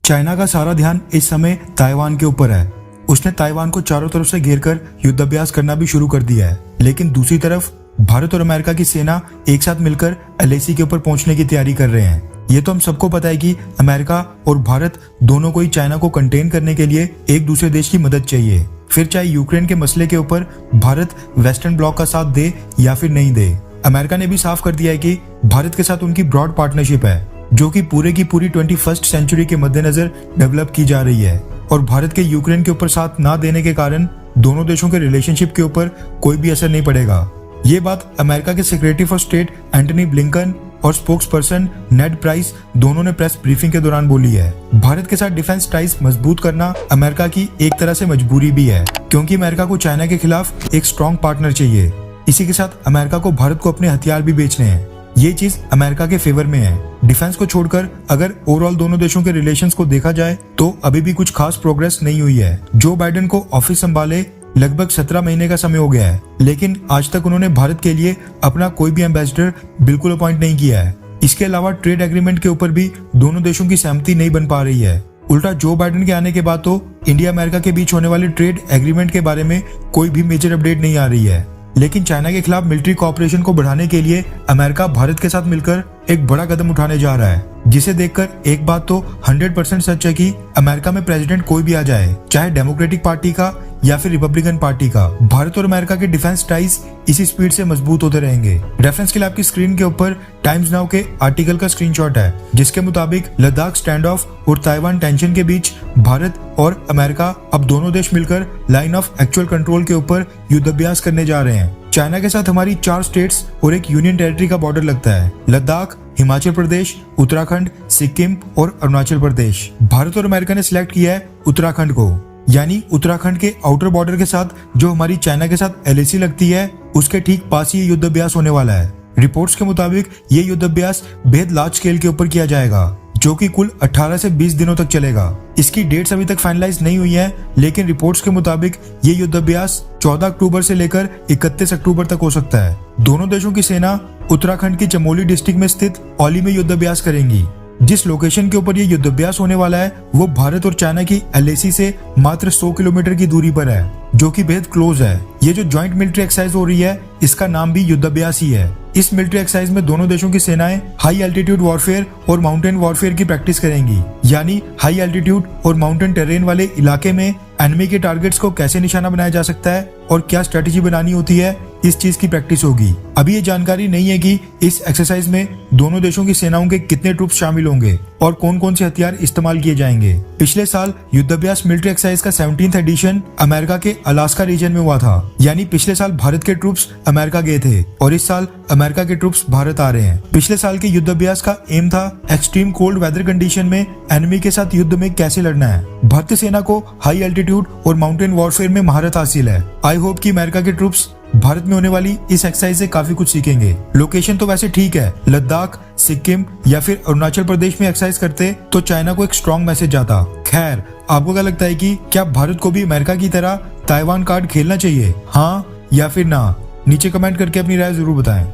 China का सारा ध्यान इस समय ताइवान के ऊपर है। उसने ताइवान को चारों तरफ से घेर कर युद्धाभ्यास करना भी शुरू कर दिया है। लेकिन दूसरी तरफ भारत और अमेरिका की सेना एक साथ मिलकर एलएसी के ऊपर पहुंचने की तैयारी कर रहे हैं। ये तो हम सबको पता है कि अमेरिका और भारत दोनों को ही चाइना को कंटेन करने के लिए एक दूसरे देश की मदद चाहिए। फिर चाहे यूक्रेन के मसले के ऊपर भारत वेस्टर्न ब्लॉक का साथ दे या फिर नहीं दे। अमेरिका ने भी साफ कर दिया है कि भारत के साथ उनकी ब्रॉड पार्टनरशिप है, जो कि पूरी की पूरी 21st सेंचुरी के मद्देनजर डेवलप की जा रही है। और भारत के यूक्रेन के ऊपर साथ ना देने के कारण दोनों देशों के रिलेशनशिप के ऊपर कोई भी असर नहीं पड़ेगा। ये बात अमेरिका के secretary for state Antony Blinken और स्पोक्स पर्सन नेड प्राइस दोनों ने प्रेस ब्रीफिंग के दौरान बोली है। भारत के साथ डिफेंस टाइज मजबूत करना अमेरिका की एक तरह से मजबूरी भी है, क्योंकि अमेरिका को चाइना के खिलाफ एक स्ट्रॉन्ग पार्टनर चाहिए। इसी के साथ अमेरिका को भारत को अपने हथियार भी बेचने हैं। ये चीज अमेरिका के फेवर में है। डिफेंस को छोड़कर अगर ओवरऑल दोनों देशों के रिलेशंस को देखा जाए तो अभी भी कुछ खास प्रोग्रेस नहीं हुई है। जो बाइडेन को ऑफिस संभाले लगभग 17 महीने का समय हो गया है, लेकिन आज तक उन्होंने भारत के लिए अपना कोई भी एम्बेसडर बिल्कुल अपॉइंट नहीं किया है। इसके अलावा ट्रेड एग्रीमेंट के ऊपर भी दोनों देशों की सहमति नहीं बन पा रही है। उल्टा जो बाइडेन के आने के बाद तो इंडिया अमेरिका के बीच होने वाले ट्रेड एग्रीमेंट के बारे में कोई भी मेजर अपडेट नहीं आ रही है। लेकिन चाइना के खिलाफ मिलिट्री कोऑपरेशन को बढ़ाने के लिए अमेरिका भारत के साथ मिलकर एक बड़ा कदम उठाने जा रहा है, जिसे देखकर एक बात तो 100% सच है कि अमेरिका में प्रेसिडेंट कोई भी आ जाए, चाहे डेमोक्रेटिक पार्टी का या फिर रिपब्लिकन पार्टी का, भारत और अमेरिका के डिफेंस टाइज इसी स्पीड से मजबूत होते रहेंगे। रेफरेंस के लिए आपकी स्क्रीन के ऊपर टाइम्स नाउ के आर्टिकल का स्क्रीनशॉट है, जिसके मुताबिक लद्दाख स्टैंड ऑफ और ताइवान टेंशन के बीच भारत और अमेरिका अब दोनों देश मिलकर लाइन ऑफ एक्चुअल कंट्रोल के ऊपर युद्धाभ्यास करने जा रहे हैं। चाइना के साथ हमारी 4 स्टेट्स और एक यूनियन टेरिटरी का बॉर्डर लगता है, लद्दाख, हिमाचल प्रदेश, उत्तराखंड, सिक्किम और अरुणाचल प्रदेश। भारत और अमेरिका ने सिलेक्ट किया है उत्तराखंड को, यानी उत्तराखंड के आउटर बॉर्डर के साथ जो हमारी चाइना के साथ एलएसी लगती है, उसके ठीक पास ही युद्धाभ्यास होने वाला है। रिपोर्ट्स के मुताबिक ये युद्धाभ्यास बेहद लार्ज स्केल के ऊपर किया जाएगा, जो कि कुल 18 से 20 दिनों तक चलेगा। इसकी डेट्स अभी तक फाइनलाइज नहीं हुई है, लेकिन रिपोर्ट्स के मुताबिक ये युद्धाभ्यास 14 अक्टूबर से लेकर 31 अक्टूबर तक हो सकता है। दोनों देशों की सेना उत्तराखंड की चमोली डिस्ट्रिक्ट में स्थित औली में युद्धाभ्यास करेंगी। जिस लोकेशन के ऊपर ये युद्धाभ्यास होने वाला है वो भारत और चाइना की एलएसी से मात्र 100 किलोमीटर की दूरी पर है, जो कि बेहद क्लोज है। ये जो ज्वाइंट मिलिट्री एक्सरसाइज हो रही है, इसका नाम भी युद्धाभ्यास ही है। इस मिलिट्री एक्सरसाइज में दोनों देशों की सेनाएं हाई एल्टीट्यूड वॉरफेयर और माउंटेन वॉरफेयर की प्रैक्टिस करेंगी, यानी हाई एल्टीट्यूड और माउंटेन टेरेन वाले इलाके में एनिमी के टारगेट्स को कैसे निशाना बनाया जा सकता है और क्या स्ट्रेटेजी बनानी होती है, इस चीज की प्रैक्टिस होगी। अभी ये जानकारी नहीं है कि इस एक्सरसाइज में दोनों देशों की सेनाओं के कितने ट्रूप शामिल होंगे और कौन कौन से हथियार इस्तेमाल किए जाएंगे। पिछले साल युद्धाभ्यास मिलिट्री एक्सरसाइज का 17th एडिशन अमेरिका के अलास्का रीजन में हुआ था, यानी पिछले साल भारत के ट्रूप्स अमेरिका गए थे और इस साल अमेरिका के ट्रूप्स भारत आ रहे हैं। पिछले साल के युद्धाभ्यास का एम था एक्सट्रीम कोल्ड वेदर कंडीशन में एनिमी के साथ युद्ध में कैसे लड़ना है। भारतीय सेना को हाई एल्टीट्यूड और माउंटेन वॉरफेयर में महारत हासिल है। आई होप कि अमेरिका के ट्रूप्स भारत में होने वाली इस एक्सरसाइज से काफी कुछ सीखेंगे। लोकेशन तो वैसे ठीक है, लद्दाख, सिक्किम या फिर अरुणाचल प्रदेश में एक्सरसाइज करते तो चाइना को एक स्ट्रॉन्ग मैसेज जाता। खैर, आपको क्या लगता है कि क्या भारत को भी अमेरिका की तरह ताइवान कार्ड खेलना चाहिए, हाँ या फिर ना? नीचे कमेंट करके अपनी राय जरूर बताएं।